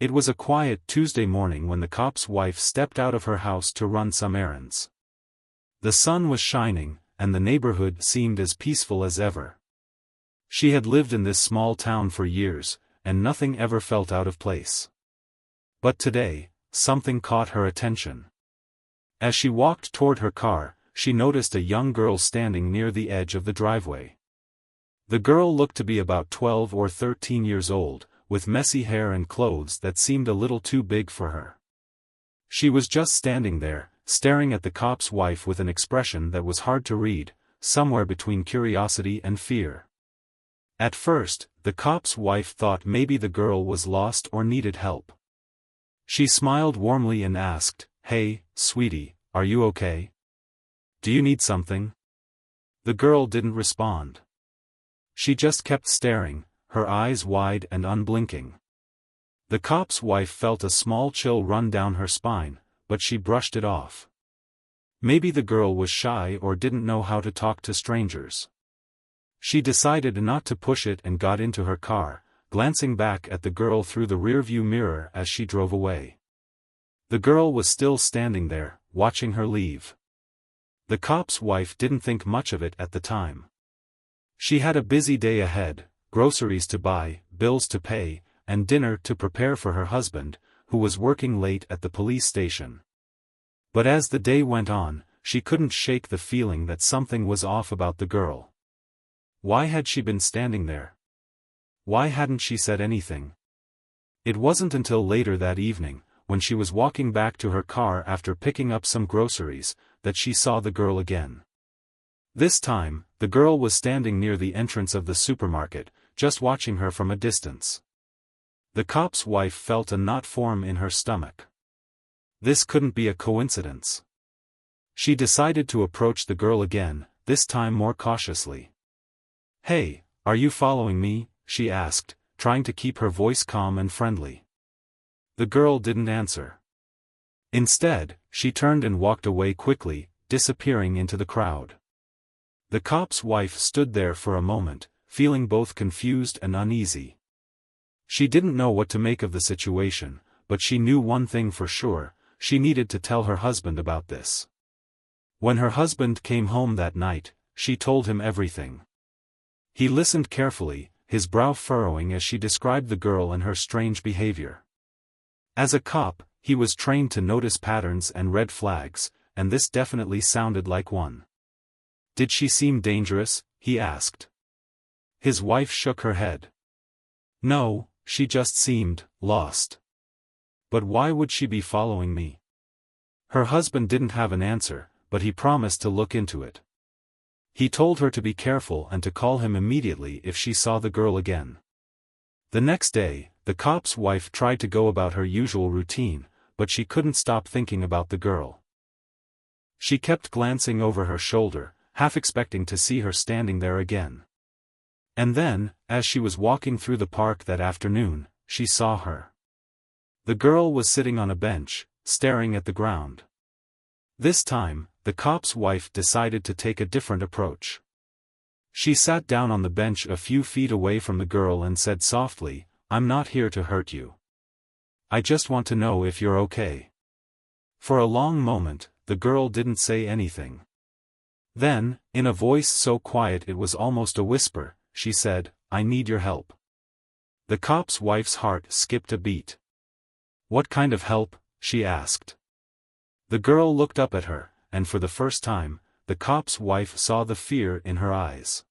It was a quiet Tuesday morning when the cop's wife stepped out of her house to run some errands. The sun was shining, and the neighborhood seemed as peaceful as ever. She had lived in this small town for years, and nothing ever felt out of place. But today, something caught her attention. As she walked toward her car, she noticed a young girl standing near the edge of the driveway. The girl looked to be about 12 or 13 years old, with messy hair and clothes that seemed a little too big for her. She was just standing there, staring at the cop's wife with an expression that was hard to read, somewhere between curiosity and fear. At first, the cop's wife thought maybe the girl was lost or needed help. She smiled warmly and asked, "Hey, sweetie, are you okay? Do you need something?" The girl didn't respond. She just kept staring, her eyes wide and unblinking. The cop's wife felt a small chill run down her spine, but she brushed it off. Maybe the girl was shy or didn't know how to talk to strangers. She decided not to push it and got into her car, glancing back at the girl through the rearview mirror as she drove away. The girl was still standing there, watching her leave. The cop's wife didn't think much of it at the time. She had a busy day ahead, groceries to buy, bills to pay, and dinner to prepare for her husband, who was working late at the police station. But as the day went on, she couldn't shake the feeling that something was off about the girl. Why had she been standing there? Why hadn't she said anything? It wasn't until later that evening, when she was walking back to her car after picking up some groceries, that she saw the girl again. This time, the girl was standing near the entrance of the supermarket, just watching her from a distance. The cop's wife felt a knot form in her stomach. This couldn't be a coincidence. She decided to approach the girl again, this time more cautiously. "Hey, are you following me?" she asked, trying to keep her voice calm and friendly. The girl didn't answer. Instead, she turned and walked away quickly, disappearing into the crowd. The cop's wife stood there for a moment, feeling both confused and uneasy. She didn't know what to make of the situation, but she knew one thing for sure: she needed to tell her husband about this. When her husband came home that night, she told him everything. He listened carefully, his brow furrowing as she described the girl and her strange behavior. As a cop, he was trained to notice patterns and red flags, and this definitely sounded like one. "Did she seem dangerous?" he asked. His wife shook her head. "No, she just seemed lost." "But why would she be following me?" Her husband didn't have an answer, but he promised to look into it. He told her to be careful and to call him immediately if she saw the girl again. The next day, the cop's wife tried to go about her usual routine, but she couldn't stop thinking about the girl. She kept glancing over her shoulder, half expecting to see her standing there again. And then, as she was walking through the park that afternoon, she saw her. The girl was sitting on a bench, staring at the ground. This time, the cop's wife decided to take a different approach. She sat down on the bench a few feet away from the girl and said softly, "I'm not here to hurt you. I just want to know if you're okay." For a long moment, the girl didn't say anything. Then, in a voice so quiet it was almost a whisper, she said, "I need your help." The cop's wife's heart skipped a beat. "What kind of help?" she asked. The girl looked up at her, and for the first time, the cop's wife saw the fear in her eyes.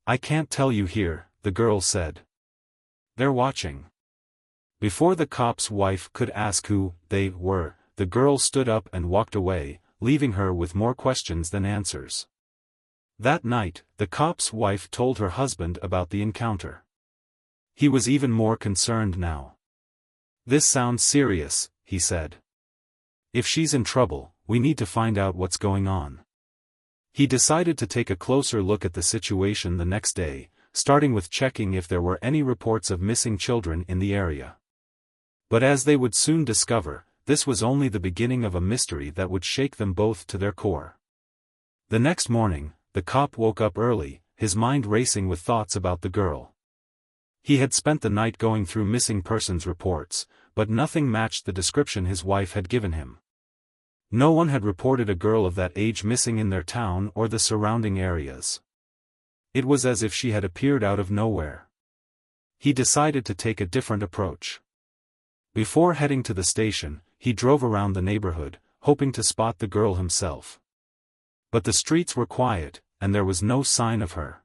"I can't tell you here," the girl said. "They're watching." Before the cop's wife could ask who they were, the girl stood up and walked away, leaving her with more questions than answers. That night, the cop's wife told her husband about the encounter. He was even more concerned now. "This sounds serious," he said. "If she's in trouble, we need to find out what's going on." He decided to take a closer look at the situation the next day, starting with checking if there were any reports of missing children in the area. But as they would soon discover, this was only the beginning of a mystery that would shake them both to their core. The next morning, the cop woke up early, his mind racing with thoughts about the girl. He had spent the night going through missing persons reports, but nothing matched the description his wife had given him. No one had reported a girl of that age missing in their town or the surrounding areas. It was as if she had appeared out of nowhere. He decided to take a different approach. Before heading to the station, he drove around the neighborhood, hoping to spot the girl himself. But the streets were quiet, and there was no sign of her.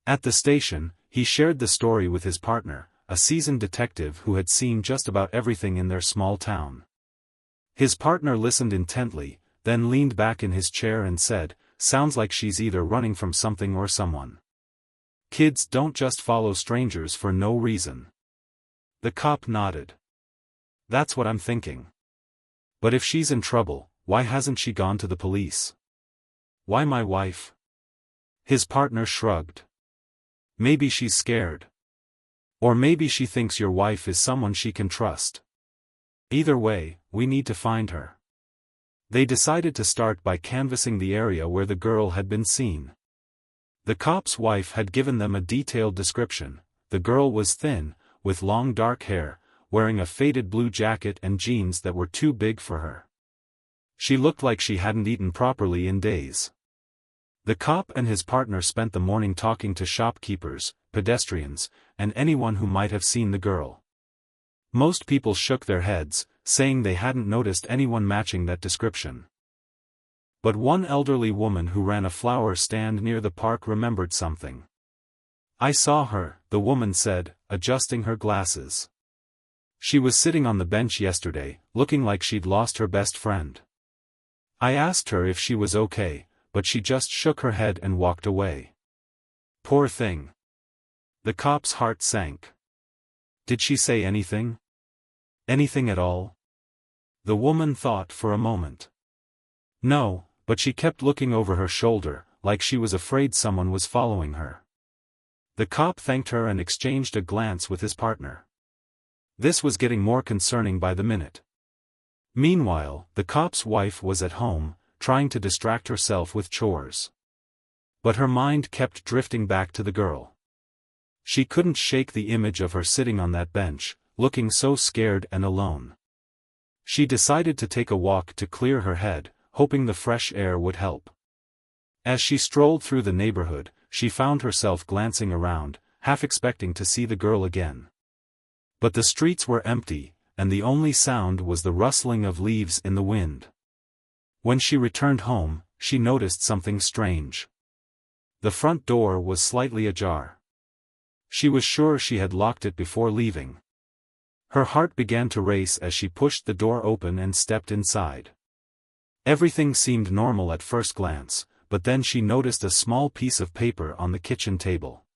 At the station, he shared the story with his partner, a seasoned detective who had seen just about everything in their small town. His partner listened intently, then leaned back in his chair and said, "Sounds like she's either running from something or someone. Kids don't just follow strangers for no reason." The cop nodded. "That's what I'm thinking. But if she's in trouble, why hasn't she gone to the police? Why my wife?" His partner shrugged. "Maybe she's scared. Or maybe she thinks your wife is someone she can trust. Either way, we need to find her." They decided to start by canvassing the area where the girl had been seen. The cop's wife had given them a detailed description. The girl was thin, with long dark hair, wearing a faded blue jacket and jeans that were too big for her. She looked like she hadn't eaten properly in days. The cop and his partner spent the morning talking to shopkeepers, pedestrians, and anyone who might have seen the girl. Most people shook their heads, saying they hadn't noticed anyone matching that description. But one elderly woman who ran a flower stand near the park remembered something. "I saw her," the woman said, adjusting her glasses. "She was sitting on the bench yesterday, looking like she'd lost her best friend. I asked her if she was okay, but she just shook her head and walked away." Poor thing. The cop's heart sank. Did she say anything? Anything at all? The woman thought for a moment. No, but she kept looking over her shoulder, like she was afraid someone was following her. The cop thanked her and exchanged a glance with his partner. This was getting more concerning by the minute. Meanwhile, the cop's wife was at home, trying to distract herself with chores. But her mind kept drifting back to the girl. She couldn't shake the image of her sitting on that bench, looking so scared and alone. She decided to take a walk to clear her head, hoping the fresh air would help. As she strolled through the neighborhood, she found herself glancing around, half expecting to see the girl again. But the streets were empty, and the only sound was the rustling of leaves in the wind. When she returned home, she noticed something strange. The front door was slightly ajar. She was sure she had locked it before leaving. Her heart began to race as she pushed the door open and stepped inside. Everything seemed normal at first glance, but then she noticed a small piece of paper on the kitchen table.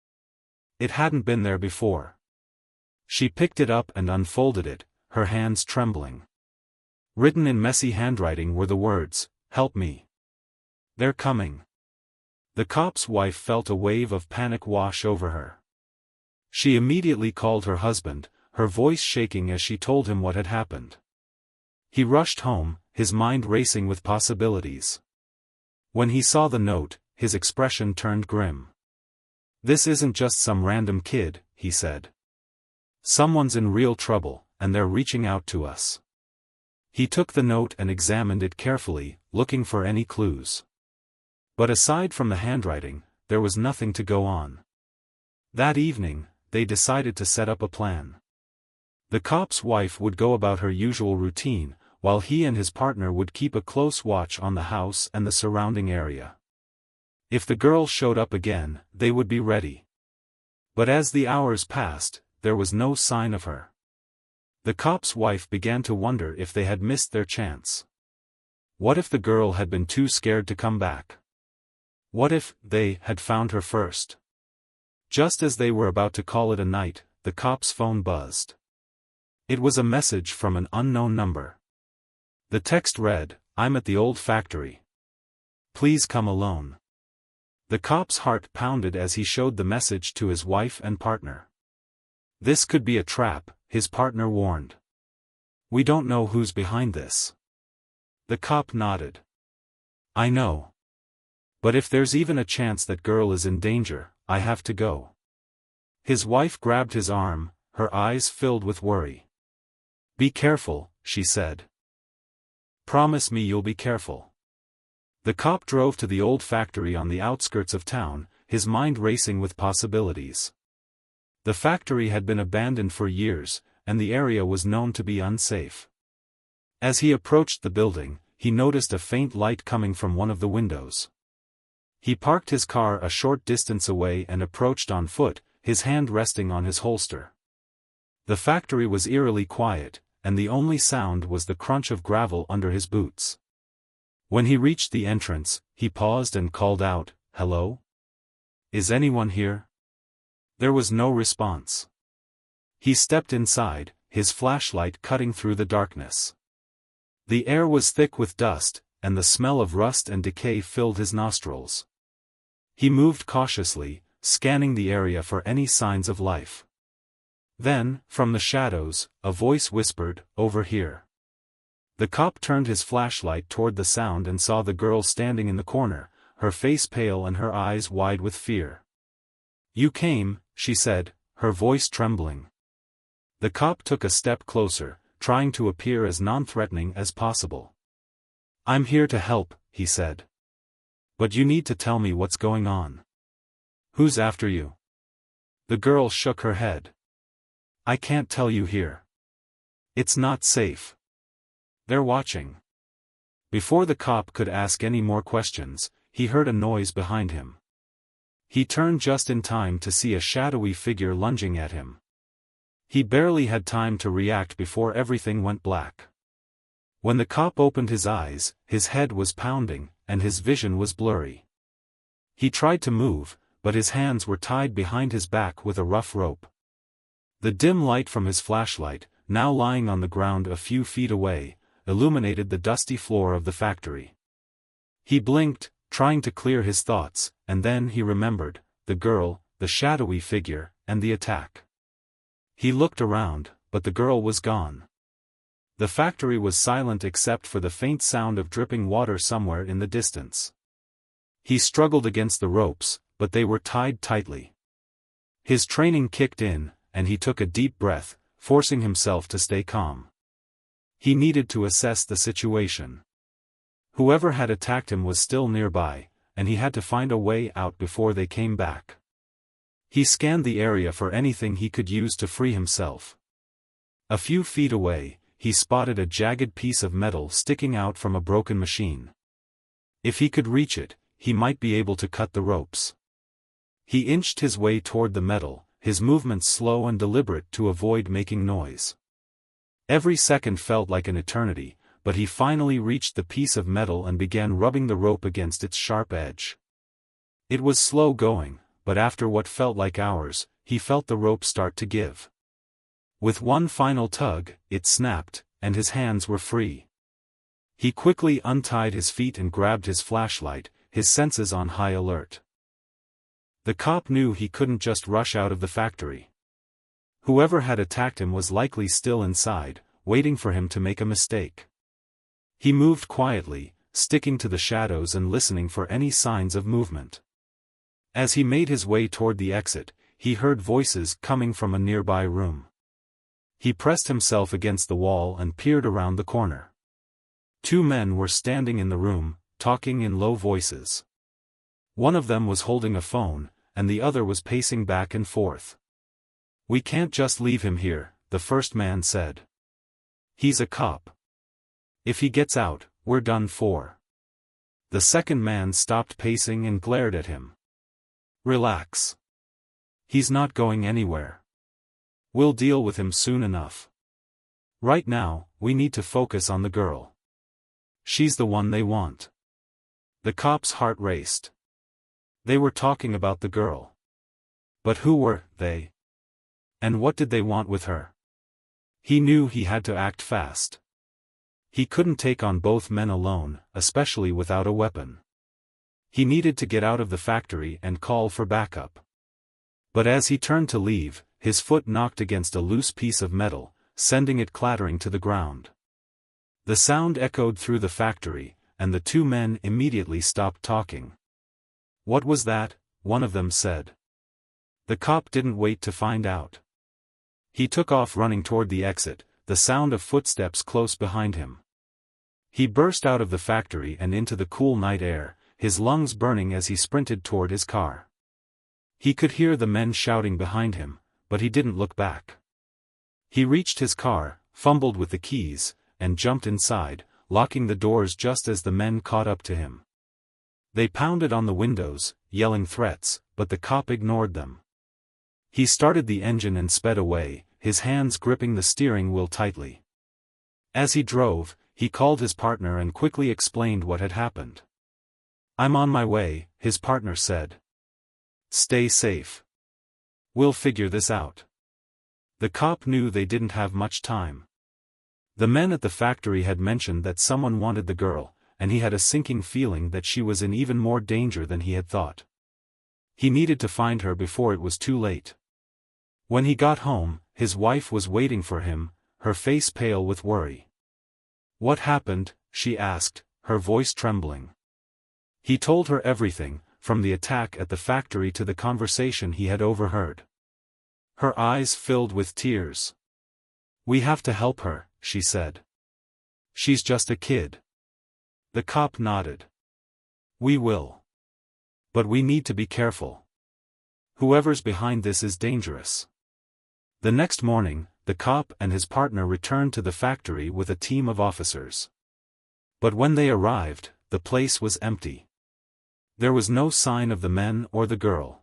It hadn't been there before. She picked it up and unfolded it, her hands trembling. Written in messy handwriting were the words, "Help me. They're coming." The cop's wife felt a wave of panic wash over her. She immediately called her husband, her voice shaking as she told him what had happened. He rushed home, his mind racing with possibilities. When he saw the note, his expression turned grim. "This isn't just some random kid," he said. "Someone's in real trouble, and they're reaching out to us." He took the note and examined it carefully, looking for any clues. But aside from the handwriting, there was nothing to go on. That evening, they decided to set up a plan. The cop's wife would go about her usual routine, while he and his partner would keep a close watch on the house and the surrounding area. If the girl showed up again, they would be ready. But as the hours passed, there was no sign of her. The cop's wife began to wonder if they had missed their chance. What if the girl had been too scared to come back? What if they had found her first? Just as they were about to call it a night, the cop's phone buzzed. It was a message from an unknown number. The text read, "I'm at the old factory. Please come alone." The cop's heart pounded as he showed the message to his wife and partner. This could be a trap, his partner warned. "We don't know who's behind this." The cop nodded. "I know. But if there's even a chance that girl is in danger, I have to go." His wife grabbed his arm, her eyes filled with worry. "Be careful," she said. "Promise me you'll be careful." The cop drove to the old factory on the outskirts of town, his mind racing with possibilities. The factory had been abandoned for years, and the area was known to be unsafe. As he approached the building, he noticed a faint light coming from one of the windows. He parked his car a short distance away and approached on foot, his hand resting on his holster. The factory was eerily quiet, and the only sound was the crunch of gravel under his boots. When he reached the entrance, he paused and called out, "Hello? Is anyone here?" There was no response. He stepped inside, his flashlight cutting through the darkness. The air was thick with dust, and the smell of rust and decay filled his nostrils. He moved cautiously, scanning the area for any signs of life. Then, from the shadows, a voice whispered, "Over here." The cop turned his flashlight toward the sound and saw the girl standing in the corner, her face pale and her eyes wide with fear. "You came," she said, her voice trembling. The cop took a step closer, trying to appear as non-threatening as possible. "I'm here to help," he said. "But you need to tell me what's going on. Who's after you?" The girl shook her head. "I can't tell you here. It's not safe. They're watching." Before the cop could ask any more questions, he heard a noise behind him. He turned just in time to see a shadowy figure lunging at him. He barely had time to react before everything went black. When the cop opened his eyes, his head was pounding, and his vision was blurry. He tried to move, but his hands were tied behind his back with a rough rope. The dim light from his flashlight, now lying on the ground a few feet away, illuminated the dusty floor of the factory. He blinked, trying to clear his thoughts, and then he remembered, the girl, the shadowy figure, and the attack. He looked around, but the girl was gone. The factory was silent except for the faint sound of dripping water somewhere in the distance. He struggled against the ropes, but they were tied tightly. His training kicked in, and he took a deep breath, forcing himself to stay calm. He needed to assess the situation. Whoever had attacked him was still nearby, and he had to find a way out before they came back. He scanned the area for anything he could use to free himself. A few feet away, he spotted a jagged piece of metal sticking out from a broken machine. If he could reach it, he might be able to cut the ropes. He inched his way toward the metal, his movements slow and deliberate to avoid making noise. Every second felt like an eternity, but he finally reached the piece of metal and began rubbing the rope against its sharp edge. It was slow going, but after what felt like hours, he felt the rope start to give. With one final tug, it snapped, and his hands were free. He quickly untied his feet and grabbed his flashlight, his senses on high alert. The cop knew he couldn't just rush out of the factory. Whoever had attacked him was likely still inside, waiting for him to make a mistake. He moved quietly, sticking to the shadows and listening for any signs of movement. As he made his way toward the exit, he heard voices coming from a nearby room. He pressed himself against the wall and peered around the corner. Two men were standing in the room, talking in low voices. One of them was holding a phone, and the other was pacing back and forth. "We can't just leave him here," the first man said. "He's a cop. If he gets out, we're done for." The second man stopped pacing and glared at him. "Relax. He's not going anywhere. We'll deal with him soon enough. Right now, we need to focus on the girl. She's the one they want." The cop's heart raced. They were talking about the girl. But who were they? And what did they want with her? He knew he had to act fast. He couldn't take on both men alone, especially without a weapon. He needed to get out of the factory and call for backup. But as he turned to leave, his foot knocked against a loose piece of metal, sending it clattering to the ground. The sound echoed through the factory, and the two men immediately stopped talking. "What was that?" one of them said. The cop didn't wait to find out. He took off running toward the exit, the sound of footsteps close behind him. He burst out of the factory and into the cool night air, his lungs burning as he sprinted toward his car. He could hear the men shouting behind him, but he didn't look back. He reached his car, fumbled with the keys, and jumped inside, locking the doors just as the men caught up to him. They pounded on the windows, yelling threats, but the cop ignored them. He started the engine and sped away, his hands gripping the steering wheel tightly. As he drove, he called his partner and quickly explained what had happened. "I'm on my way," his partner said. "Stay safe. We'll figure this out." The cop knew they didn't have much time. The men at the factory had mentioned that someone wanted the girl, and he had a sinking feeling that she was in even more danger than he had thought. He needed to find her before it was too late. When he got home, his wife was waiting for him, her face pale with worry. "What happened?" she asked, her voice trembling. He told her everything, from the attack at the factory to the conversation he had overheard. Her eyes filled with tears. "We have to help her," she said. "She's just a kid." The cop nodded. "We will. But we need to be careful. Whoever's behind this is dangerous." The next morning, the cop and his partner returned to the factory with a team of officers. But when they arrived, the place was empty. There was no sign of the men or the girl.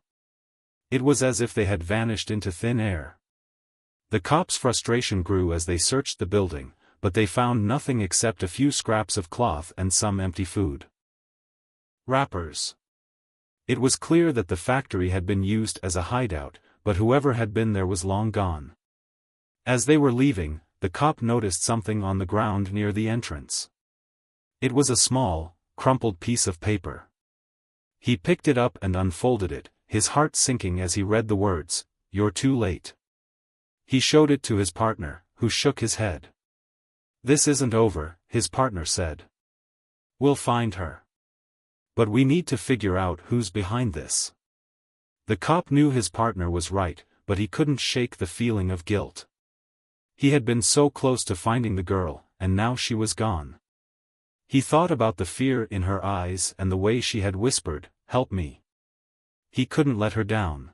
It was as if they had vanished into thin air. The cops' frustration grew as they searched the building, but they found nothing except a few scraps of cloth and some empty food. Wrappers. It was clear that the factory had been used as a hideout, but whoever had been there was long gone. As they were leaving, the cop noticed something on the ground near the entrance. It was a small, crumpled piece of paper. He picked it up and unfolded it, his heart sinking as he read the words, "You're too late." He showed it to his partner, who shook his head. "This isn't over," his partner said. "We'll find her. But we need to figure out who's behind this." The cop knew his partner was right, but he couldn't shake the feeling of guilt. He had been so close to finding the girl, and now she was gone. He thought about the fear in her eyes and the way she had whispered, "Help me." He couldn't let her down.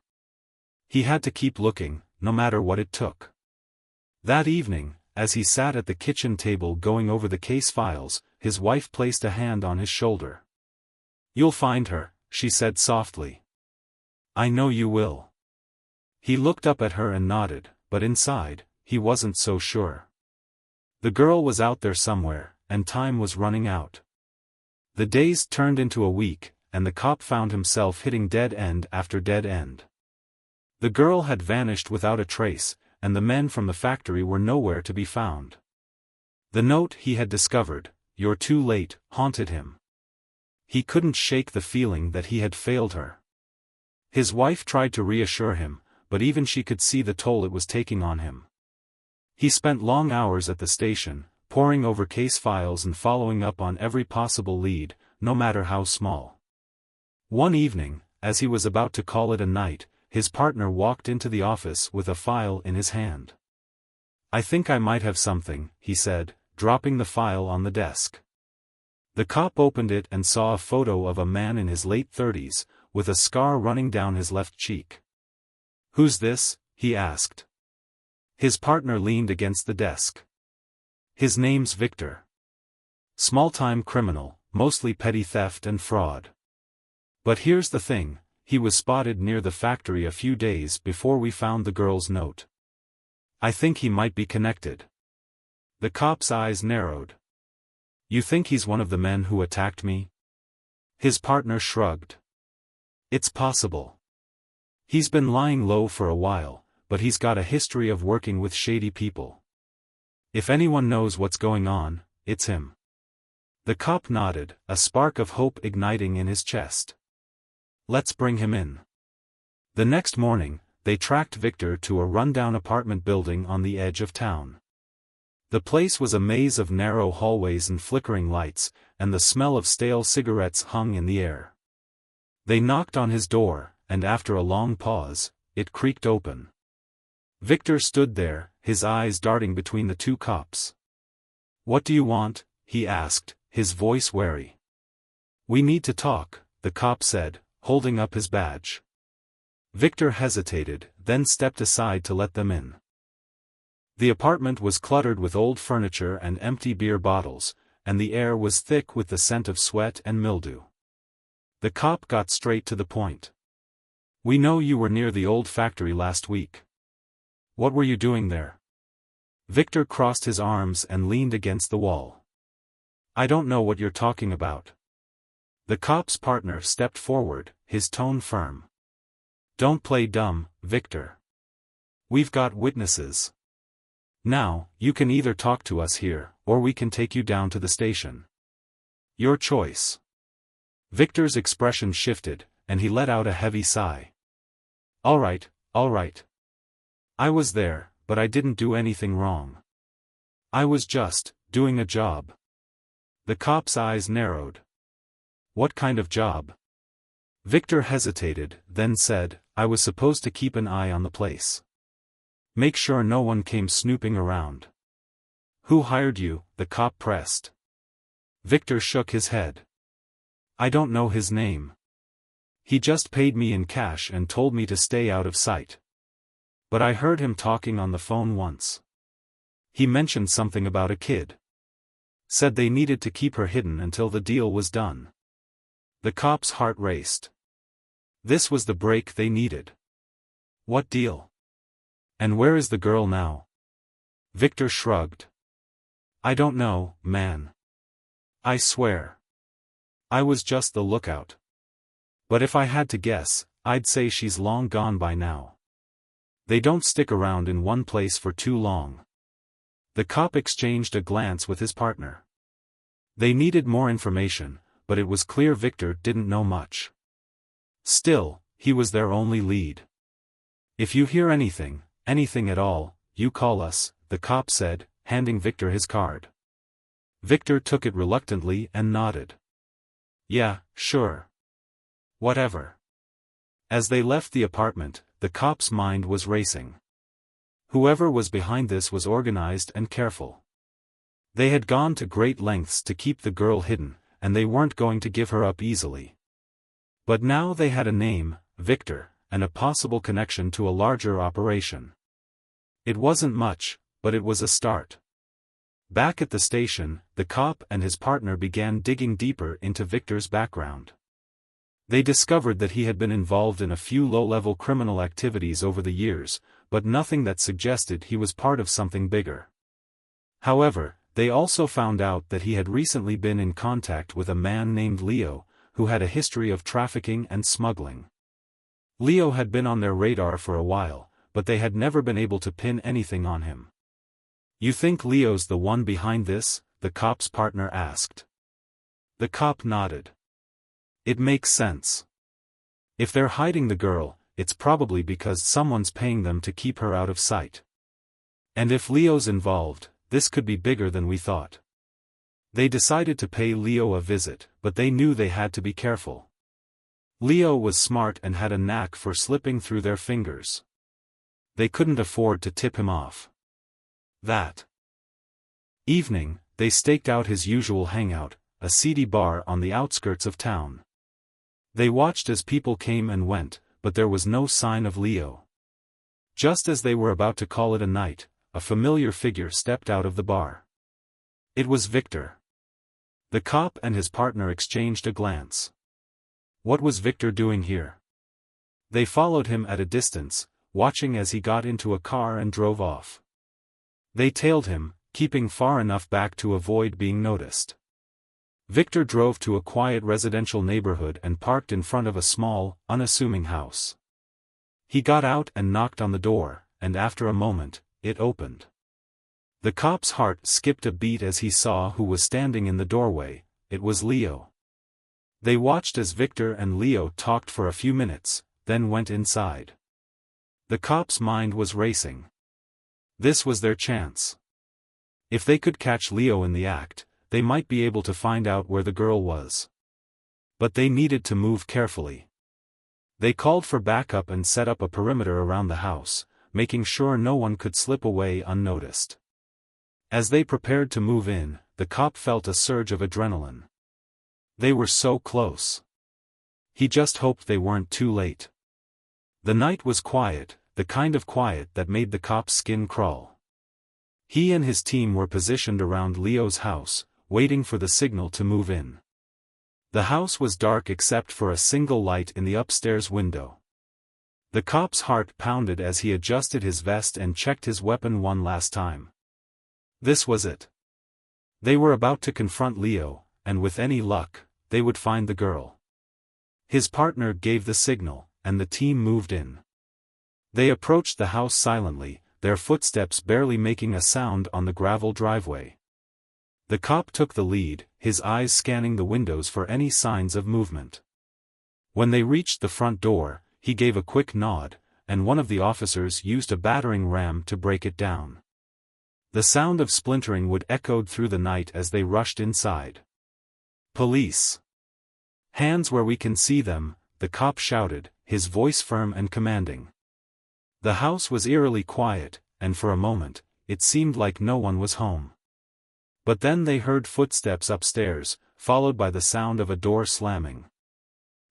He had to keep looking, no matter what it took. That evening, as he sat at the kitchen table going over the case files, his wife placed a hand on his shoulder. "You'll find her," she said softly. "I know you will." He looked up at her and nodded, but inside, he wasn't so sure. The girl was out there somewhere, and time was running out. The days turned into a week, and the cop found himself hitting dead end after dead end. The girl had vanished without a trace, and the men from the factory were nowhere to be found. The note he had discovered, "You're too late," haunted him. He couldn't shake the feeling that he had failed her. His wife tried to reassure him, but even she could see the toll it was taking on him. He spent long hours at the station, poring over case files and following up on every possible lead, no matter how small. One evening, as he was about to call it a night, his partner walked into the office with a file in his hand. "I think I might have something," he said, dropping the file on the desk. The cop opened it and saw a photo of a man in his late 30s, with a scar running down his left cheek. "Who's this?" he asked. His partner leaned against the desk. "His name's Victor. Small-time criminal, mostly petty theft and fraud. But here's the thing, he was spotted near the factory a few days before we found the girl's note. I think he might be connected." The cop's eyes narrowed. "You think he's one of the men who attacked me?" His partner shrugged. "It's possible. He's been lying low for a while, but he's got a history of working with shady people. If anyone knows what's going on, it's him." The cop nodded, a spark of hope igniting in his chest. "Let's bring him in." The next morning, they tracked Victor to a rundown apartment building on the edge of town. The place was a maze of narrow hallways and flickering lights, and the smell of stale cigarettes hung in the air. They knocked on his door, and after a long pause, it creaked open. Victor stood there, his eyes darting between the two cops. "What do you want?" he asked, his voice wary. "We need to talk," the cop said, holding up his badge. Victor hesitated, then stepped aside to let them in. The apartment was cluttered with old furniture and empty beer bottles, and the air was thick with the scent of sweat and mildew. The cop got straight to the point. "We know you were near the old factory last week. What were you doing there?" Victor crossed his arms and leaned against the wall. "I don't know what you're talking about." The cop's partner stepped forward, his tone firm. "Don't play dumb, Victor. We've got witnesses. Now, you can either talk to us here, or we can take you down to the station. Your choice." Victor's expression shifted, and he let out a heavy sigh. All right. I was there, but I didn't do anything wrong. I was just doing a job." The cop's eyes narrowed. "What kind of job?" Victor hesitated, then said, "I was supposed to keep an eye on the place. Make sure no one came snooping around." "Who hired you?" the cop pressed. Victor shook his head. "I don't know his name. He just paid me in cash and told me to stay out of sight. But I heard him talking on the phone once. He mentioned something about a kid. Said they needed to keep her hidden until the deal was done." The cop's heart raced. This was the break they needed. "What deal? And where is the girl now?" Victor shrugged. "I don't know, man. I swear. I was just the lookout. But if I had to guess, I'd say she's long gone by now. They don't stick around in one place for too long." The cop exchanged a glance with his partner. They needed more information, but it was clear Victor didn't know much. Still, he was their only lead. "If you hear anything at all, you call us," the cop said, handing Victor his card. Victor took it reluctantly and nodded. "Yeah, sure. Whatever." As they left the apartment, the cop's mind was racing. Whoever was behind this was organized and careful. They had gone to great lengths to keep the girl hidden, and they weren't going to give her up easily. But now they had a name, Victor, and a possible connection to a larger operation. It wasn't much, but it was a start. Back at the station, the cop and his partner began digging deeper into Victor's background. They discovered that he had been involved in a few low-level criminal activities over the years, but nothing that suggested he was part of something bigger. However, they also found out that he had recently been in contact with a man named Leo, who had a history of trafficking and smuggling. Leo had been on their radar for a while, but they had never been able to pin anything on him. "You think Leo's the one behind this?" the cop's partner asked. The cop nodded. "It makes sense. If they're hiding the girl, it's probably because someone's paying them to keep her out of sight. And if Leo's involved, this could be bigger than we thought." They decided to pay Leo a visit, but they knew they had to be careful. Leo was smart and had a knack for slipping through their fingers. They couldn't afford to tip him off. That evening, they staked out his usual hangout, a seedy bar on the outskirts of town. They watched as people came and went, but there was no sign of Leo. Just as they were about to call it a night, a familiar figure stepped out of the bar. It was Victor. The cop and his partner exchanged a glance. What was Victor doing here? They followed him at a distance, watching as he got into a car and drove off. They tailed him, keeping far enough back to avoid being noticed. Victor drove to a quiet residential neighborhood and parked in front of a small, unassuming house. He got out and knocked on the door, and after a moment, it opened. The cop's heart skipped a beat as he saw who was standing in the doorway. It was Leo. They watched as Victor and Leo talked for a few minutes, then went inside. The cop's mind was racing. This was their chance. If they could catch Leo in the act, they might be able to find out where the girl was. But they needed to move carefully. They called for backup and set up a perimeter around the house, making sure no one could slip away unnoticed. As they prepared to move in, the cop felt a surge of adrenaline. They were so close. He just hoped they weren't too late. The night was quiet, the kind of quiet that made the cop's skin crawl. He and his team were positioned around Leo's house, waiting for the signal to move in. The house was dark except for a single light in the upstairs window. The cop's heart pounded as he adjusted his vest and checked his weapon one last time. This was it. They were about to confront Leo, and with any luck, they would find the girl. His partner gave the signal, and the team moved in. They approached the house silently, their footsteps barely making a sound on the gravel driveway. The cop took the lead, his eyes scanning the windows for any signs of movement. When they reached the front door, he gave a quick nod, and one of the officers used a battering ram to break it down. The sound of splintering wood echoed through the night as they rushed inside. "Police! Hands where we can see them," the cop shouted, his voice firm and commanding. The house was eerily quiet, and for a moment, it seemed like no one was home. But then they heard footsteps upstairs, followed by the sound of a door slamming.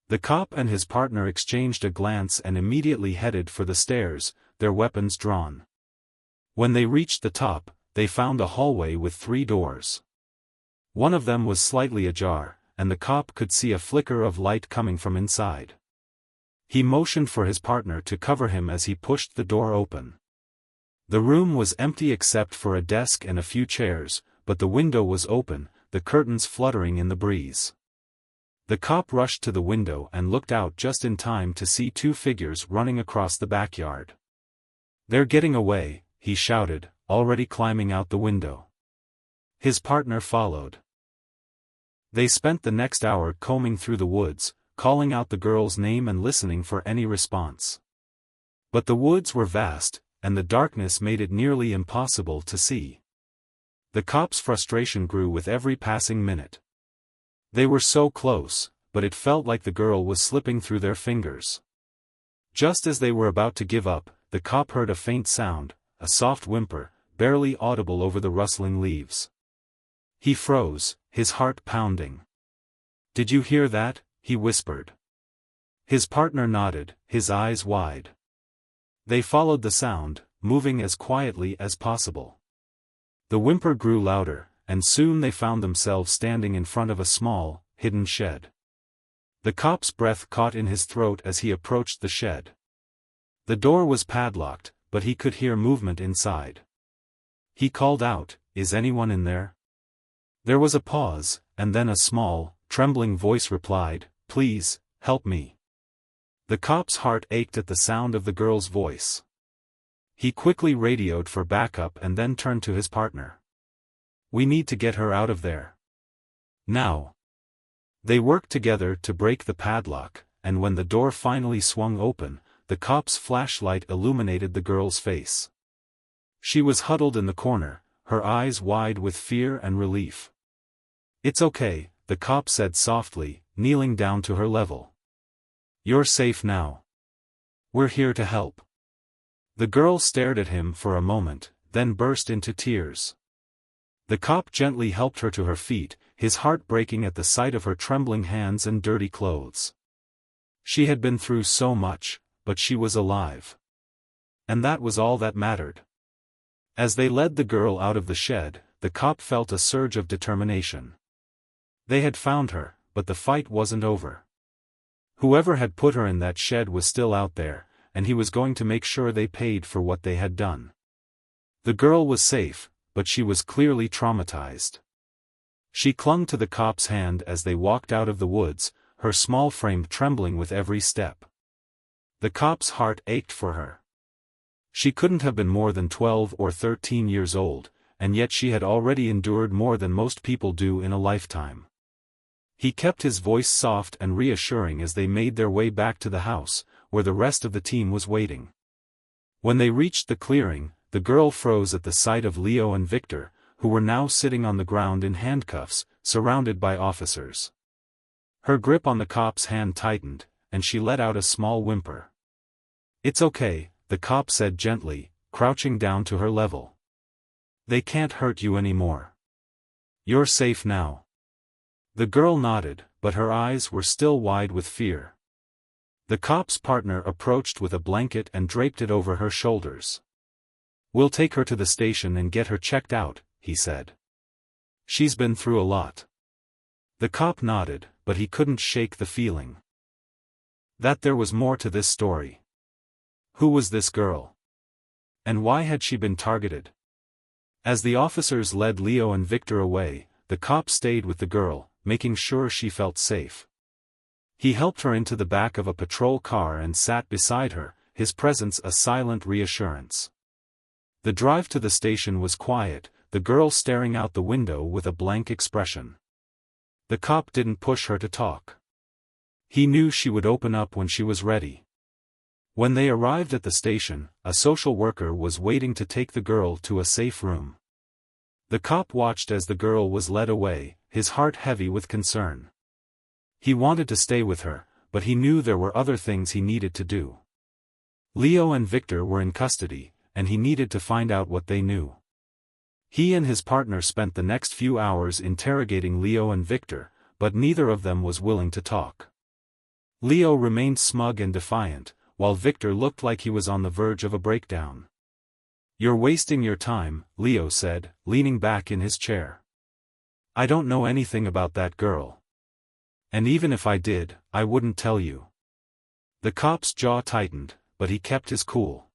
The cop and his partner exchanged a glance and immediately headed for the stairs, their weapons drawn. When they reached the top, they found a hallway with 3 doors. One of them was slightly ajar, and the cop could see a flicker of light coming from inside. He motioned for his partner to cover him as he pushed the door open. The room was empty except for a desk and a few chairs, but the window was open, the curtains fluttering in the breeze. The cop rushed to the window and looked out just in time to see 2 figures running across the backyard. "They're getting away," he shouted, already climbing out the window. His partner followed. They spent the next hour combing through the woods, calling out the girl's name and listening for any response. But the woods were vast, and the darkness made it nearly impossible to see. The cop's frustration grew with every passing minute. They were so close, but it felt like the girl was slipping through their fingers. Just as they were about to give up, the cop heard a faint sound, a soft whimper, barely audible over the rustling leaves. He froze, his heart pounding. "Did you hear that?" he whispered. His partner nodded, his eyes wide. They followed the sound, moving as quietly as possible. The whimper grew louder, and soon they found themselves standing in front of a small, hidden shed. The cop's breath caught in his throat as he approached the shed. The door was padlocked, but he could hear movement inside. He called out, "Is anyone in there?" There was a pause, and then a small, trembling voice replied, "Please, help me." The cop's heart ached at the sound of the girl's voice. He quickly radioed for backup and then turned to his partner. "We need to get her out of there. Now." They worked together to break the padlock, and when the door finally swung open, the cop's flashlight illuminated the girl's face. She was huddled in the corner, her eyes wide with fear and relief. "It's okay," the cop said softly, kneeling down to her level. "You're safe now. We're here to help." The girl stared at him for a moment, then burst into tears. The cop gently helped her to her feet, his heart breaking at the sight of her trembling hands and dirty clothes. She had been through so much, but she was alive. And that was all that mattered. As they led the girl out of the shed, the cop felt a surge of determination. They had found her, but the fight wasn't over. Whoever had put her in that shed was still out there, and he was going to make sure they paid for what they had done. The girl was safe, but she was clearly traumatized. She clung to the cop's hand as they walked out of the woods, her small frame trembling with every step. The cop's heart ached for her. She couldn't have been more than 12 or 13 years old, and yet she had already endured more than most people do in a lifetime. He kept his voice soft and reassuring as they made their way back to the house, where the rest of the team was waiting. When they reached the clearing, the girl froze at the sight of Leo and Victor, who were now sitting on the ground in handcuffs, surrounded by officers. Her grip on the cop's hand tightened, and she let out a small whimper. "It's okay," the cop said gently, crouching down to her level. "They can't hurt you anymore. You're safe now." The girl nodded, but her eyes were still wide with fear. The cop's partner approached with a blanket and draped it over her shoulders. "We'll take her to the station and get her checked out," he said. "She's been through a lot." The cop nodded, but he couldn't shake the feeling that there was more to this story. Who was this girl? And why had she been targeted? As the officers led Leo and Victor away, the cop stayed with the girl, making sure she felt safe. He helped her into the back of a patrol car and sat beside her, his presence a silent reassurance. The drive to the station was quiet, the girl staring out the window with a blank expression. The cop didn't push her to talk. He knew she would open up when she was ready. When they arrived at the station, a social worker was waiting to take the girl to a safe room. The cop watched as the girl was led away, his heart heavy with concern. He wanted to stay with her, but he knew there were other things he needed to do. Leo and Victor were in custody, and he needed to find out what they knew. He and his partner spent the next few hours interrogating Leo and Victor, but neither of them was willing to talk. Leo remained smug and defiant, while Victor looked like he was on the verge of a breakdown. "You're wasting your time," Leo said, leaning back in his chair. "I don't know anything about that girl. And even if I did, I wouldn't tell you." The cop's jaw tightened, but he kept his cool.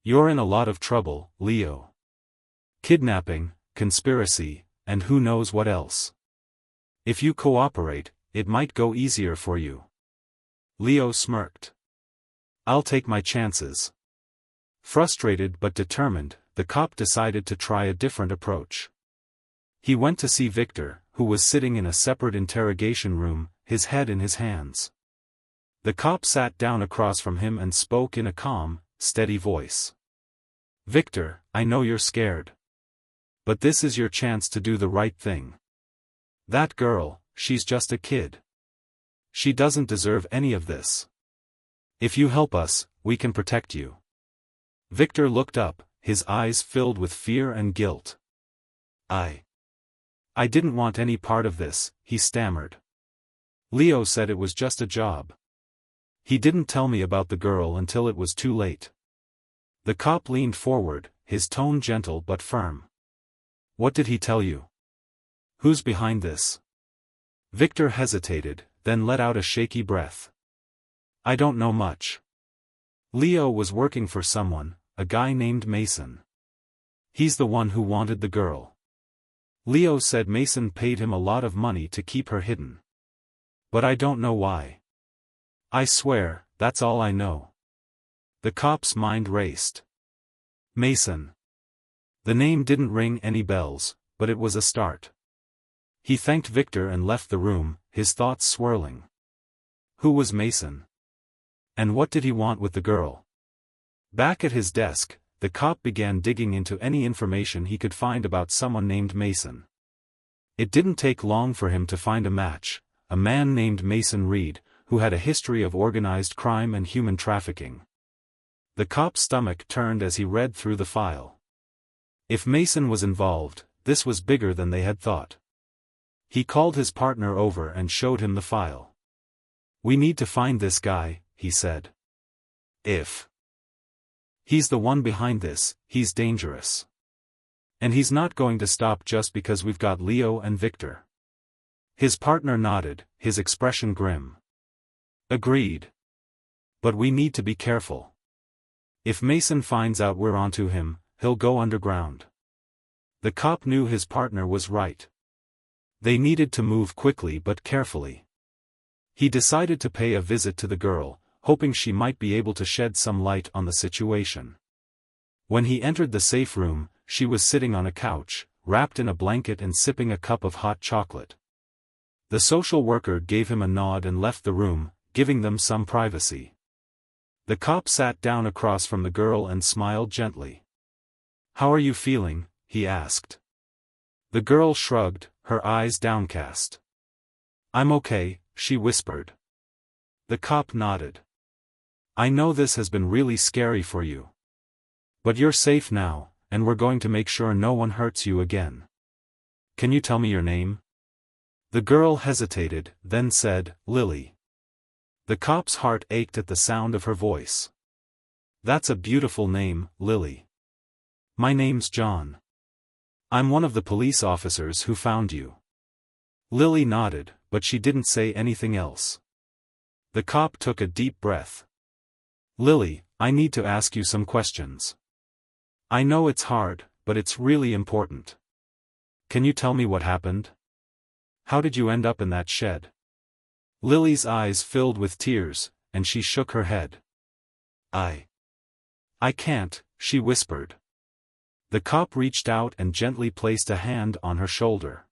"You're in a lot of trouble, Leo. Kidnapping, conspiracy, and who knows what else. If you cooperate, it might go easier for you." Leo smirked. "I'll take my chances." Frustrated but determined, the cop decided to try a different approach. He went to see Victor, who was sitting in a separate interrogation room, his head in his hands. The cop sat down across from him and spoke in a calm, steady voice. "Victor, I know you're scared. But this is your chance to do the right thing. That girl, she's just a kid. She doesn't deserve any of this. If you help us, we can protect you." Victor looked up, his eyes filled with fear and guilt. I didn't want any part of this," he stammered. "Leo said it was just a job. He didn't tell me about the girl until it was too late." The cop leaned forward, his tone gentle but firm. "What did he tell you? Who's behind this?" Victor hesitated, then let out a shaky breath. "I don't know much. Leo was working for someone, a guy named Mason. He's the one who wanted the girl. Leo said Mason paid him a lot of money to keep her hidden. But I don't know why. I swear, that's all I know." The cop's mind raced. Mason. The name didn't ring any bells, but it was a start. He thanked Victor and left the room, his thoughts swirling. Who was Mason? And what did he want with the girl? Back at his desk, the cop began digging into any information he could find about someone named Mason. It didn't take long for him to find a match, a man named Mason Reed, who had a history of organized crime and human trafficking. The cop's stomach turned as he read through the file. If Mason was involved, this was bigger than they had thought. He called his partner over and showed him the file. "We need to find this guy," he said. "If he's the one behind this, he's dangerous. And he's not going to stop just because we've got Leo and Victor." His partner nodded, his expression grim. "Agreed. But we need to be careful. If Mason finds out we're onto him, he'll go underground." The cop knew his partner was right. They needed to move quickly but carefully. He decided to pay a visit to the girl, hoping she might be able to shed some light on the situation. When he entered the safe room, she was sitting on a couch, wrapped in a blanket and sipping a cup of hot chocolate. The social worker gave him a nod and left the room, giving them some privacy. The cop sat down across from the girl and smiled gently. "How are you feeling?" he asked. The girl shrugged, her eyes downcast. "I'm okay," she whispered. The cop nodded. I know this has been really scary for you. But you're safe now, and we're going to make sure no one hurts you again. Can you tell me your name? The girl hesitated, then said, Lily. The cop's heart ached at the sound of her voice. That's a beautiful name, Lily. My name's John. I'm one of the police officers who found you. Lily nodded, but she didn't say anything else. The cop took a deep breath. Lily, I need to ask you some questions. I know it's hard, but it's really important. Can you tell me what happened? How did you end up in that shed? Lily's eyes filled with tears, and she shook her head. I can't, she whispered. The cop reached out and gently placed a hand on her shoulder.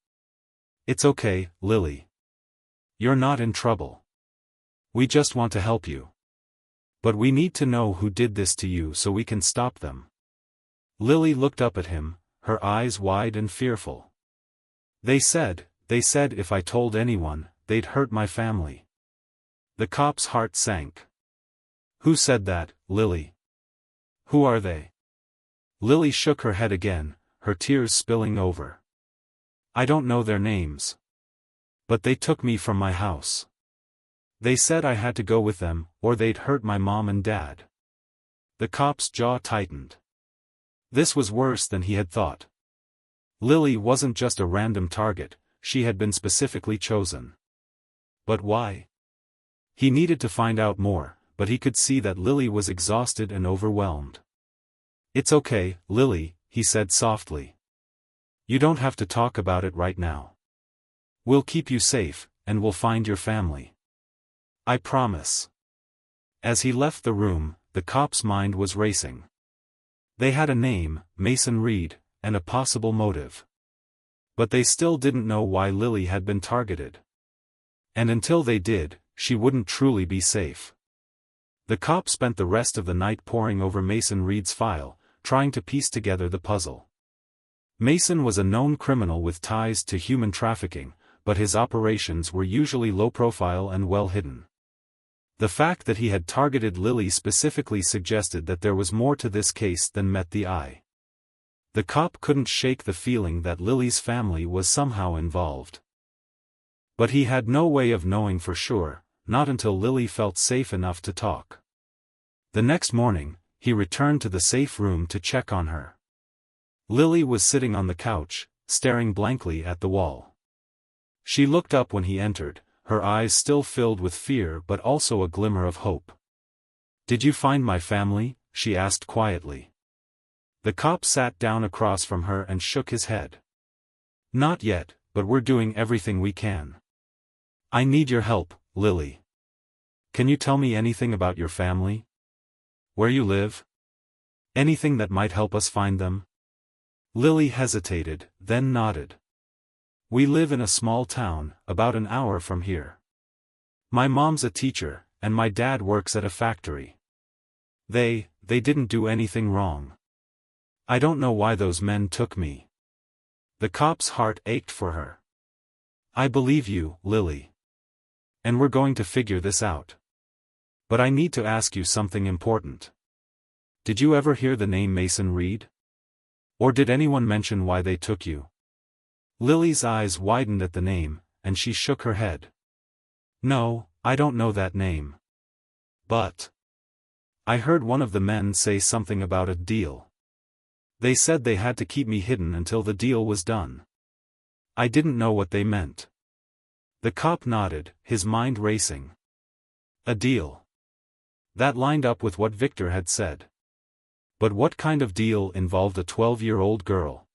It's okay, Lily. You're not in trouble. We just want to help you. But we need to know who did this to you so we can stop them. Lily looked up at him, her eyes wide and fearful. They said if I told anyone, they'd hurt my family. The cop's heart sank. Who said that, Lily? Who are they? Lily shook her head again, her tears spilling over. I don't know their names. But they took me from my house. They said I had to go with them, or they'd hurt my mom and dad. The cop's jaw tightened. This was worse than he had thought. Lily wasn't just a random target, she had been specifically chosen. But why? He needed to find out more, but he could see that Lily was exhausted and overwhelmed. It's okay, Lily, he said softly. You don't have to talk about it right now. We'll keep you safe, and we'll find your family. I promise. As he left the room, the cop's mind was racing. They had a name, Mason Reed, and a possible motive. But they still didn't know why Lily had been targeted. And until they did, she wouldn't truly be safe. The cop spent the rest of the night poring over Mason Reed's file, trying to piece together the puzzle. Mason was a known criminal with ties to human trafficking, but his operations were usually low-profile and well-hidden. The fact that he had targeted Lily specifically suggested that there was more to this case than met the eye. The cop couldn't shake the feeling that Lily's family was somehow involved. But he had no way of knowing for sure, not until Lily felt safe enough to talk. The next morning, he returned to the safe room to check on her. Lily was sitting on the couch, staring blankly at the wall. She looked up when he entered, her eyes still filled with fear but also a glimmer of hope. Did you find my family? She asked quietly. The cop sat down across from her and shook his head. Not yet, but we're doing everything we can. I need your help, Lily. Can you tell me anything about your family? Where you live? Anything that might help us find them? Lily hesitated, then nodded. We live in a small town, about an hour from here. My mom's a teacher, and my dad works at a factory. They didn't do anything wrong. I don't know why those men took me. The cop's heart ached for her. I believe you, Lily. And we're going to figure this out. But I need to ask you something important. Did you ever hear the name Mason Reed? Or did anyone mention why they took you? Lily's eyes widened at the name, and she shook her head. No, I don't know that name. But I heard one of the men say something about a deal. They said they had to keep me hidden until the deal was done. I didn't know what they meant. The cop nodded, his mind racing. A deal. That lined up with what Victor had said. But what kind of deal involved a 12-year-old girl?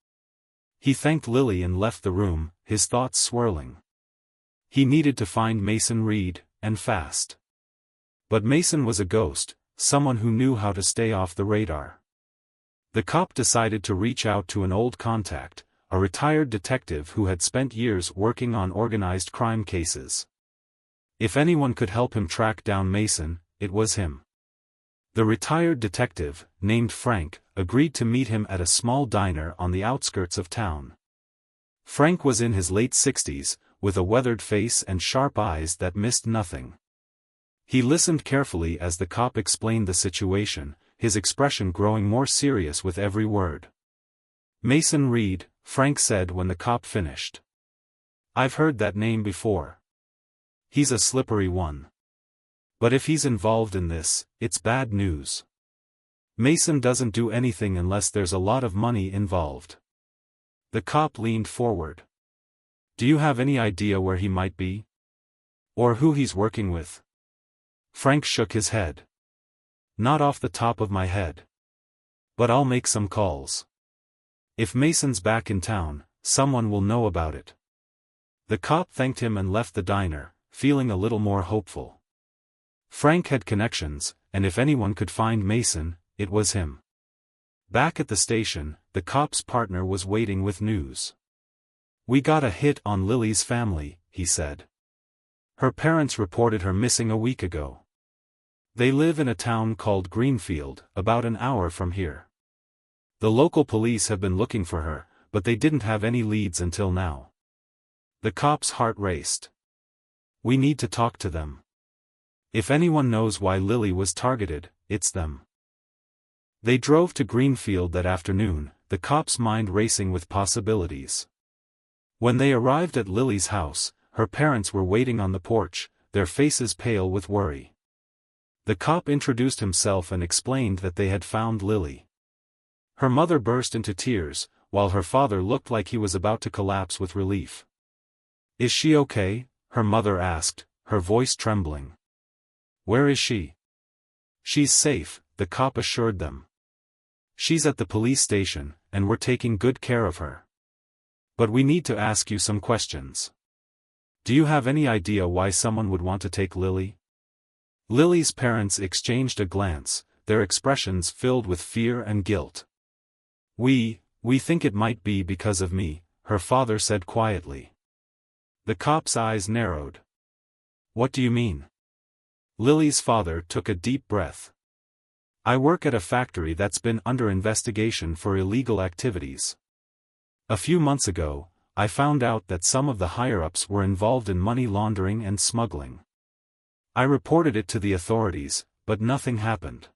He thanked Lily and left the room, his thoughts swirling. He needed to find Mason Reed, and fast. But Mason was a ghost, someone who knew how to stay off the radar. The cop decided to reach out to an old contact, a retired detective who had spent years working on organized crime cases. If anyone could help him track down Mason, it was him. The retired detective, named Frank, agreed to meet him at a small diner on the outskirts of town. Frank was in his late 60s, with a weathered face and sharp eyes that missed nothing. He listened carefully as the cop explained the situation, his expression growing more serious with every word. "Mason Reed," Frank said when the cop finished. "I've heard that name before. He's a slippery one. But if he's involved in this, it's bad news. Mason doesn't do anything unless there's a lot of money involved." The cop leaned forward. "Do you have any idea where he might be? Or who he's working with?" Frank shook his head. "Not off the top of my head. But I'll make some calls. If Mason's back in town, someone will know about it." The cop thanked him and left the diner, feeling a little more hopeful. Frank had connections, and if anyone could find Mason, it was him. Back at the station, the cop's partner was waiting with news. "We got a hit on Lily's family," he said. "Her parents reported her missing a week ago. They live in a town called Greenfield, about an hour from here. The local police have been looking for her, but they didn't have any leads until now." The cop's heart raced. "We need to talk to them. If anyone knows why Lily was targeted, it's them." They drove to Greenfield that afternoon, the cop's mind racing with possibilities. When they arrived at Lily's house, her parents were waiting on the porch, their faces pale with worry. The cop introduced himself and explained that they had found Lily. Her mother burst into tears, while her father looked like he was about to collapse with relief. "Is she okay?" her mother asked, her voice trembling. "Where is she?" "She's safe," the cop assured them. "She's at the police station, and we're taking good care of her. But we need to ask you some questions. Do you have any idea why someone would want to take Lily?" Lily's parents exchanged a glance, their expressions filled with fear and guilt. We think it might be because of me," her father said quietly. The cop's eyes narrowed. "What do you mean?" Lily's father took a deep breath. "I work at a factory that's been under investigation for illegal activities. A few months ago, I found out that some of the higher-ups were involved in money laundering and smuggling. I reported it to the authorities, but nothing happened.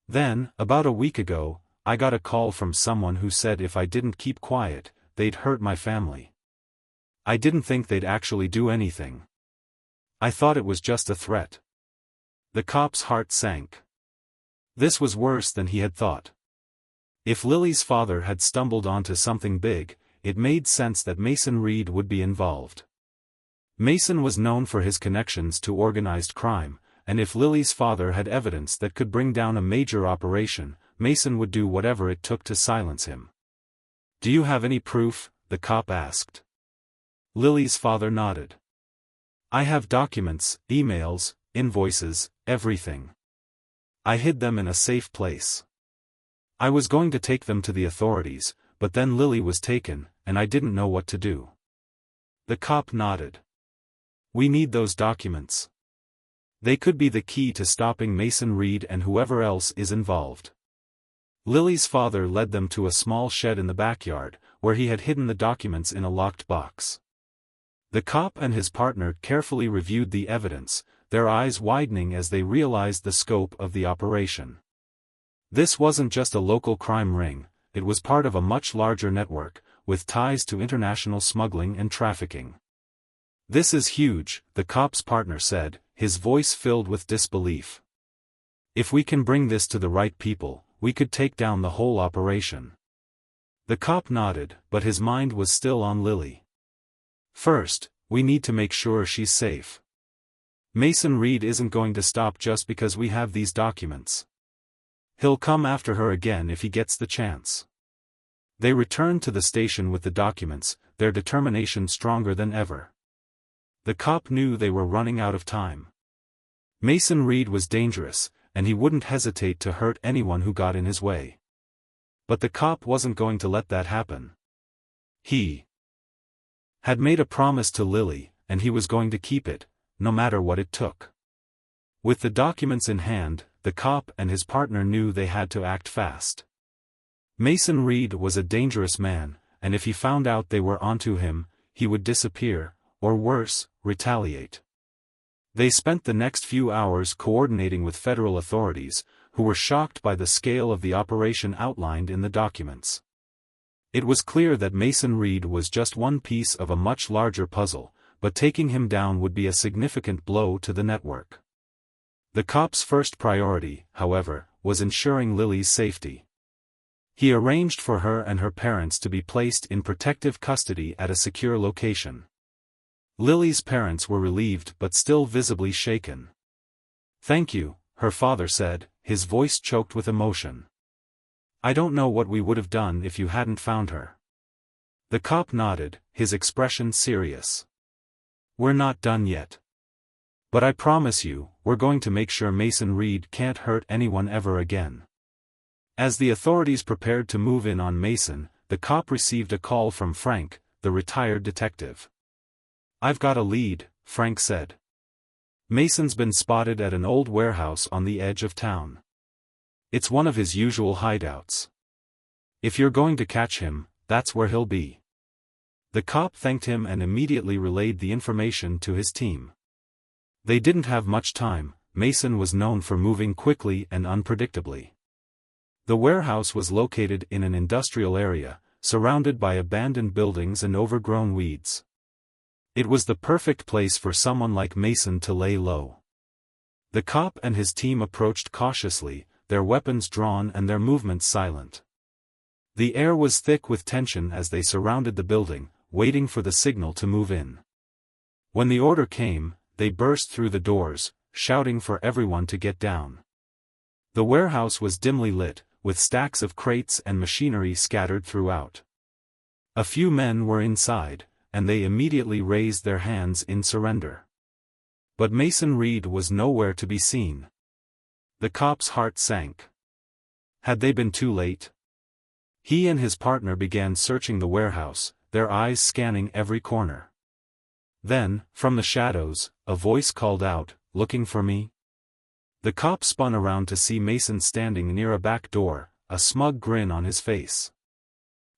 Then, about a week ago, I got a call from someone who said if I didn't keep quiet, they'd hurt my family. I didn't think they'd actually do anything. I thought it was just a threat." The cop's heart sank. This was worse than he had thought. If Lily's father had stumbled onto something big, it made sense that Mason Reed would be involved. Mason was known for his connections to organized crime, and if Lily's father had evidence that could bring down a major operation, Mason would do whatever it took to silence him. "Do you have any proof?" the cop asked. Lily's father nodded. "I have documents, emails, invoices, everything. I hid them in a safe place. I was going to take them to the authorities, but then Lily was taken, and I didn't know what to do." The cop nodded. "We need those documents. They could be the key to stopping Mason Reed and whoever else is involved." Lily's father led them to a small shed in the backyard, where he had hidden the documents in a locked box. The cop and his partner carefully reviewed the evidence, their eyes widening as they realized the scope of the operation. This wasn't just a local crime ring, it was part of a much larger network, with ties to international smuggling and trafficking. "This is huge," the cop's partner said, his voice filled with disbelief. "If we can bring this to the right people, we could take down the whole operation." The cop nodded, but his mind was still on Lily. "First, we need to make sure she's safe. Mason Reed isn't going to stop just because we have these documents. He'll come after her again if he gets the chance." They returned to the station with the documents, their determination stronger than ever. The cop knew they were running out of time. Mason Reed was dangerous, and he wouldn't hesitate to hurt anyone who got in his way. But the cop wasn't going to let that happen. He had made a promise to Lily, and he was going to keep it, no matter what it took. With the documents in hand, the cop and his partner knew they had to act fast. Mason Reed was a dangerous man, and if he found out they were onto him, he would disappear, or worse, retaliate. They spent the next few hours coordinating with federal authorities, who were shocked by the scale of the operation outlined in the documents. It was clear that Mason Reed was just one piece of a much larger puzzle, but taking him down would be a significant blow to the network. The cop's first priority, however, was ensuring Lily's safety. He arranged for her and her parents to be placed in protective custody at a secure location. Lily's parents were relieved but still visibly shaken. "Thank you," her father said, his voice choked with emotion. "I don't know what we would have done if you hadn't found her." The cop nodded, his expression serious. "We're not done yet. But I promise you, we're going to make sure Mason Reed can't hurt anyone ever again." As the authorities prepared to move in on Mason, the cop received a call from Frank, the retired detective. "I've got a lead," Frank said. "Mason's been spotted at an old warehouse on the edge of town. It's one of his usual hideouts. If you're going to catch him, that's where he'll be." The cop thanked him and immediately relayed the information to his team. They didn't have much time. Mason was known for moving quickly and unpredictably. The warehouse was located in an industrial area, surrounded by abandoned buildings and overgrown weeds. It was the perfect place for someone like Mason to lay low. The cop and his team approached cautiously, their weapons drawn and their movements silent. The air was thick with tension as they surrounded the building, waiting for the signal to move in. When the order came, they burst through the doors, shouting for everyone to get down. The warehouse was dimly lit, with stacks of crates and machinery scattered throughout. A few men were inside, and they immediately raised their hands in surrender. But Mason Reed was nowhere to be seen. The cop's heart sank. Had they been too late? He and his partner began searching the warehouse, their eyes scanning every corner. Then, from the shadows, a voice called out, "Looking for me?" The cop spun around to see Mason standing near a back door, a smug grin on his face.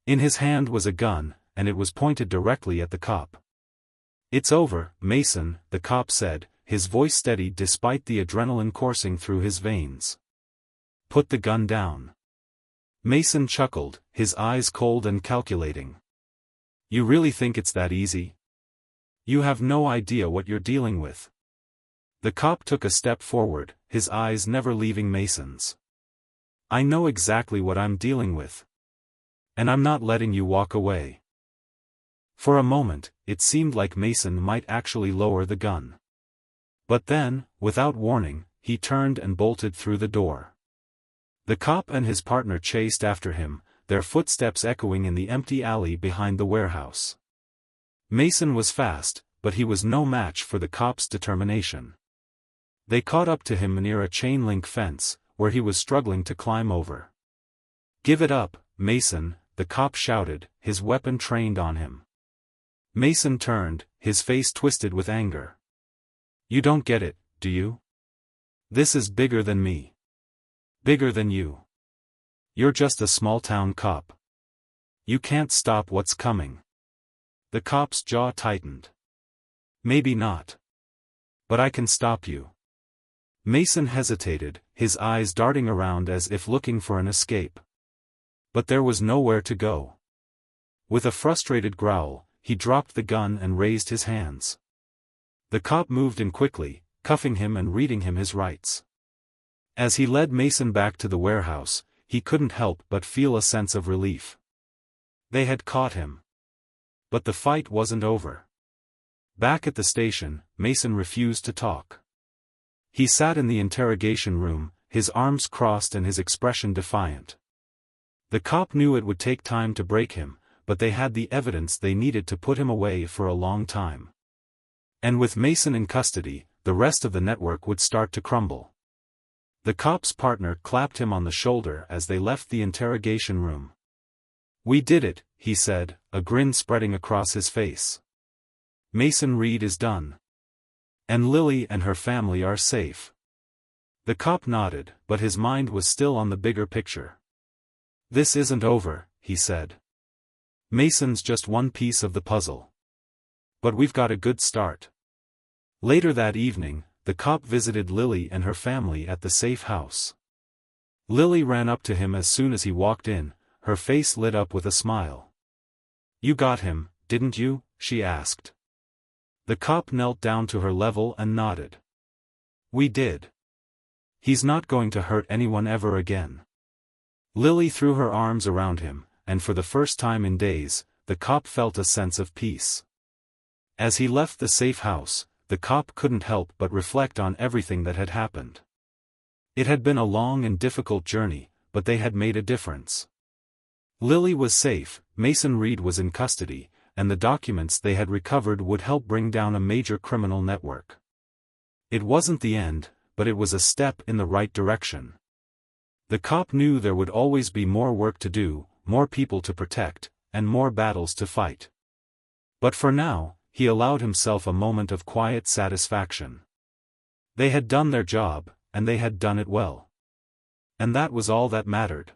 In his hand was a gun, and it was pointed directly at the cop. "It's over, Mason," the cop said, his voice steady despite the adrenaline coursing through his veins. "Put the gun down." Mason chuckled, his eyes cold and calculating. "You really think it's that easy? You have no idea what you're dealing with." The cop took a step forward, his eyes never leaving Mason's. "I know exactly what I'm dealing with. And I'm not letting you walk away." For a moment, it seemed like Mason might actually lower the gun. But then, without warning, he turned and bolted through the door. The cop and his partner chased after him, their footsteps echoing in the empty alley behind the warehouse. Mason was fast, but he was no match for the cop's determination. They caught up to him near a chain-link fence, where he was struggling to climb over. "Give it up, Mason," the cop shouted, his weapon trained on him. Mason turned, his face twisted with anger. "You don't get it, do you? This is bigger than me. Bigger than you. You're just a small-town cop. You can't stop what's coming." The cop's jaw tightened. "Maybe not. But I can stop you." Mason hesitated, his eyes darting around as if looking for an escape. But there was nowhere to go. With a frustrated growl, he dropped the gun and raised his hands. The cop moved in quickly, cuffing him and reading him his rights. As he led Mason back to the warehouse, he couldn't help but feel a sense of relief. They had caught him. But the fight wasn't over. Back at the station, Mason refused to talk. He sat in the interrogation room, his arms crossed and his expression defiant. The cop knew it would take time to break him, but they had the evidence they needed to put him away for a long time. And with Mason in custody, the rest of the network would start to crumble. The cop's partner clapped him on the shoulder as they left the interrogation room. "We did it," he said, a grin spreading across his face. "Mason Reed is done. And Lily and her family are safe." The cop nodded, but his mind was still on the bigger picture. "This isn't over," he said. "Mason's just one piece of the puzzle. But we've got a good start." Later that evening, the cop visited Lily and her family at the safe house. Lily ran up to him as soon as he walked in, her face lit up with a smile. "You got him, didn't you?" she asked. The cop knelt down to her level and nodded. "We did. He's not going to hurt anyone ever again." Lily threw her arms around him, and for the first time in days, the cop felt a sense of peace. As he left the safe house, the cop couldn't help but reflect on everything that had happened. It had been a long and difficult journey, but they had made a difference. Lily was safe, Mason Reed was in custody, and the documents they had recovered would help bring down a major criminal network. It wasn't the end, but it was a step in the right direction. The cop knew there would always be more work to do, more people to protect, and more battles to fight. But for now, he allowed himself a moment of quiet satisfaction. They had done their job, and they had done it well. And that was all that mattered.